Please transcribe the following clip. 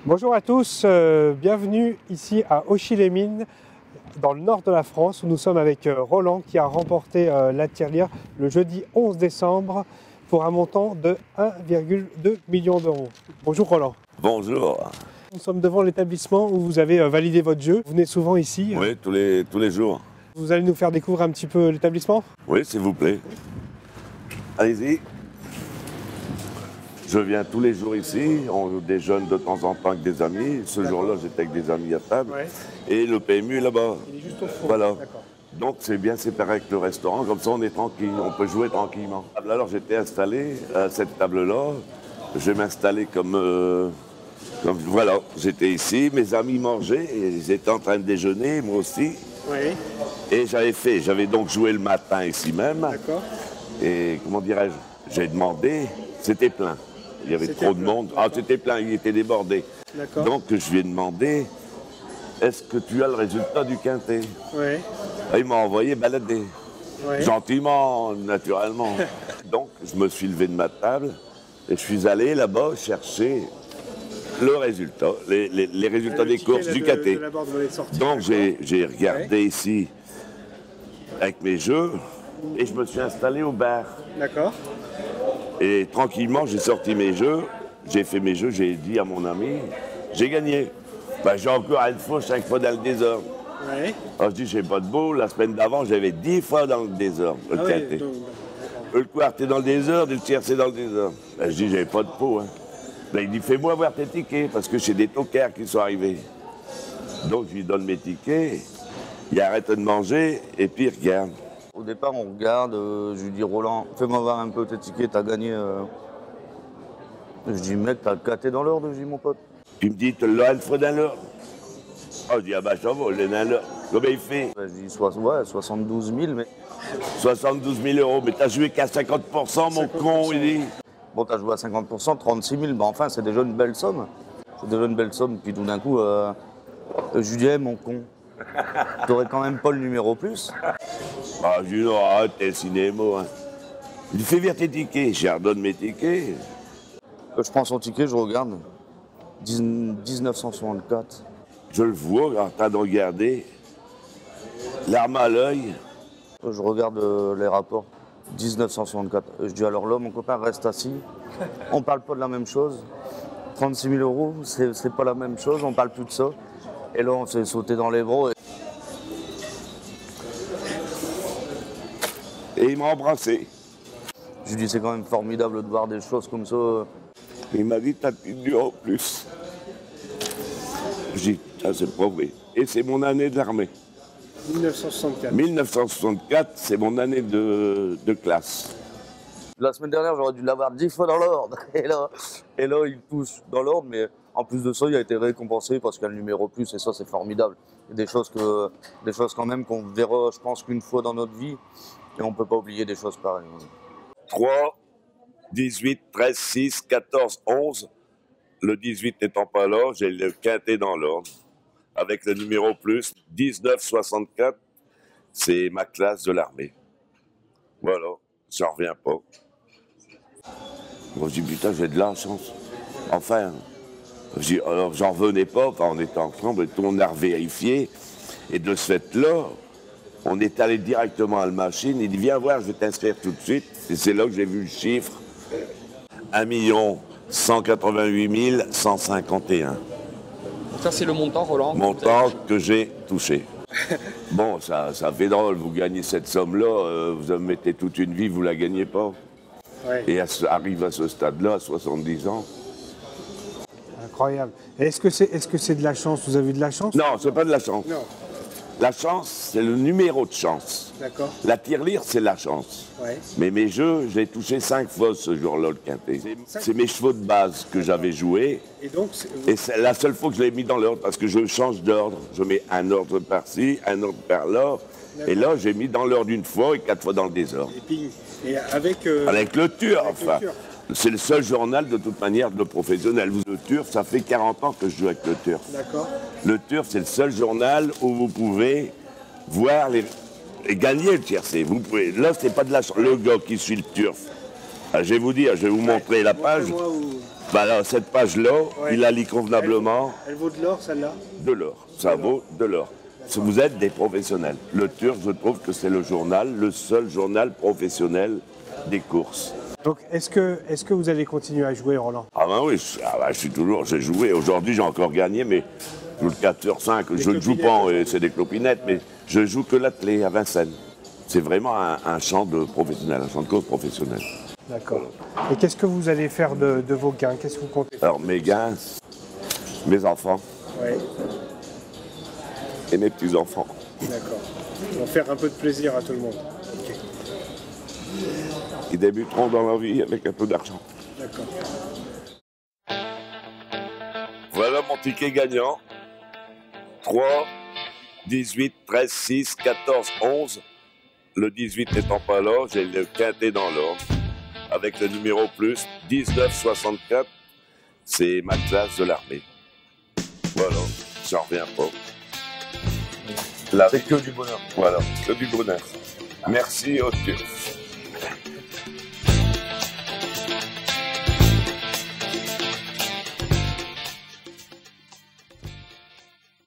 Bonjour à tous, bienvenue ici à Auchy-les-Mines, dans le nord de la France, où nous sommes avec Roland qui a remporté la tirelire le jeudi 11 décembre pour un montant de 1,2 million d'euros. Bonjour Roland. Bonjour. Nous sommes devant l'établissement où vous avez validé votre jeu. Vous venez souvent ici. Oui, tous les jours. Vous allez nous faire découvrir un petit peu l'établissement? Oui, s'il vous plaît. Allez-y. Je viens tous les jours ici, on déjeune de temps en temps avec des amis. Ce jour-là, j'étais avec des amis à table. Ouais. Et le PMU est là-bas. Il est juste au fond. Voilà. D'accord. Donc c'est bien séparé avec le restaurant, comme ça on est tranquille, on peut jouer tranquillement. Alors j'étais installé à cette table-là, je vais m'installer comme voilà, j'étais ici, mes amis mangeaient, et ils étaient en train de déjeuner, moi aussi. Oui. Et j'avais donc joué le matin ici même. D'accord. Et comment dirais-je, j'ai demandé, c'était plein. Il y avait C'était trop de plein, monde. d'accord. Ah, c'était plein, il était débordé. D'accord. Donc je lui ai demandé, est-ce que tu as le résultat du quintet? Oui. Et il m'a envoyé balader. Oui. Gentiment, naturellement. Donc je me suis levé de ma table et je suis allé là-bas chercher le résultat, les résultats des courses du quintet. Donc j'ai regardé ici avec mes jeux et je me suis installé au bar. D'accord. Et tranquillement, j'ai sorti mes jeux, j'ai fait mes jeux, j'ai dit à mon ami, j'ai gagné. Ben, j'ai encore une fois, 5 fois dans le désordre. Oui. Alors je dis, j'ai pas de beau, la semaine d'avant, j'avais 10 fois dans le désordre, le Ah quintet. oui, donc, Le quart, c'est dans le désordre, et le tiers, c'est dans le désordre. Ben, je dis, j'avais pas de peau. Hein. Ben, il dit, fais-moi voir tes tickets, parce que j'ai des tocards qui sont arrivés. Donc je lui donne mes tickets, il arrête de manger, et puis il regarde. Au départ, on regarde, je lui dis Roland, fais-moi voir un peu tes tickets, t'as gagné. Je dis mec, t'as le caté dans l'ordre, je dis mon pote. Tu me dis, tu l'as Alfred dans l'ordre? Ah, je dis, ah bah ça va, je l'ai dans l'ordre. Combien il fait? Je dis ouais, 72 000, mais 72 000 euros, mais t'as joué qu'à 50%, mon con, il dit. bon, t'as joué à 50%, 36 000, mais enfin, c'est déjà une belle somme. C'est déjà une belle somme, puis tout d'un coup, je lui dis, hey, mon con, t'aurais quand même pas le numéro plus? Ah, je dis, non, arrête, t'es le cinéma. Hein. Il fait vire tes tickets, je lui redonne mes tickets. Je prends son ticket, je regarde, 1964. Je le vois en train de regarder, l'arme à l'œil. Je regarde les rapports, 1964. Je dis alors là, mon copain, reste assis. On parle pas de la même chose. 36 000 euros, c'est pas la même chose, on parle plus de ça. Et là, on s'est sauté dans les bras. Et il m'a embrassé. Je lui dis, c'est quand même formidable de voir des choses comme ça. Il m'a dit, t'as plus dur en plus. Je dis, ah, c'est pas vrai. Et c'est mon année de l'armée. 1964. 1964, c'est mon année de classe. La semaine dernière, j'aurais dû l'avoir 10 fois dans l'ordre. Et là, il pousse dans l'ordre, mais en plus de ça, il a été récompensé parce qu'il y a le numéro plus, et ça, c'est formidable. Et des choses quand même qu'on verra, je pense, qu'une fois dans notre vie, et on peut pas oublier des choses pareilles. 3, 18, 13, 6, 14, 11. Le 18 n'étant pas là, j'ai le quintet dans l'ordre. Avec le numéro plus, 19, 64, c'est ma classe de l'armée. Voilà, j'en reviens pas. Moi, je dis, putain, j'ai de la chance. Enfin, je dis, alors j'en revenais pas, enfin, on était ensemble, et tout le monde a revérifié. Et de ce fait-là, on est allé directement à la machine. Il dit, viens voir, je vais t'inscrire tout de suite. Et c'est là que j'ai vu le chiffre. 1 188 151. Ça, c'est le montant, Roland. Montant que j'ai touché. Bon, ça fait drôle, vous gagnez cette somme-là, vous en mettez toute une vie, vous la gagnez pas. Ouais. Et arrive à ce stade-là, à 70 ans. Incroyable. Est-ce que c'est de la chance? Vous avez eu de la chance? Non, c'est pas de la chance. Non. La chance, c'est le numéro de chance. D'accord. La tirelire, c'est la chance. Ouais. Mais mes jeux, j'ai touché 5 fois ce jour-là, le quintet. C'est mes chevaux de base que j'avais joués. Et donc, Et c'est la seule fois que je l'ai mis dans l'ordre, parce que je change d'ordre. Je mets un ordre par-ci, un ordre par-là. Et là, j'ai mis dans l'ordre une fois et 4 fois dans le désordre. et avec Avec le turf, avec le enfin. turf. C'est le seul journal, de toute manière, de professionnel. Le turf, ça fait 40 ans que je joue avec le turf. D'accord. Le turf, c'est le seul journal où vous pouvez voir et gagner le tiercé. Vous pouvez. Là, c'est pas de la chance. Le gars qui suit le turf, Ah, je vais vous dire, je vais vous montrer la page. Bah alors, cette page-là, il la lit convenablement. Elle vaut de l'or, celle-là? De l'or, ça vaut de l'or. Vous êtes des professionnels. Le Turf, je trouve que c'est le journal, le seul journal professionnel des courses. Donc, est-ce que vous allez continuer à jouer, Roland? Ah ben oui, je suis toujours, j'ai joué. Aujourd'hui, j'ai encore gagné, mais le 4/5, je ne joue pas, c'est des clopinettes, mais je joue que l'attelé à Vincennes. C'est vraiment un champ de professionnel, un champ de course professionnel. D'accord. Et qu'est-ce que vous allez faire de vos gains? Qu'est-ce que vous comptez faire? Alors, mes gains, mes enfants et mes petits-enfants. D'accord. On va faire un peu de plaisir à tout le monde. Okay. Ils débuteront dans leur vie avec un peu d'argent. D'accord. Voilà mon ticket gagnant. 3, 18, 13, 6, 14, 11. Le 18 n'étant pas là, j'ai le quintet dans l'ordre. Avec le numéro plus, 1964. C'est ma classe de l'armée. Voilà, j'en reviens pas. C'est que du bonheur. Voilà, que du bonheur. Merci au Turf.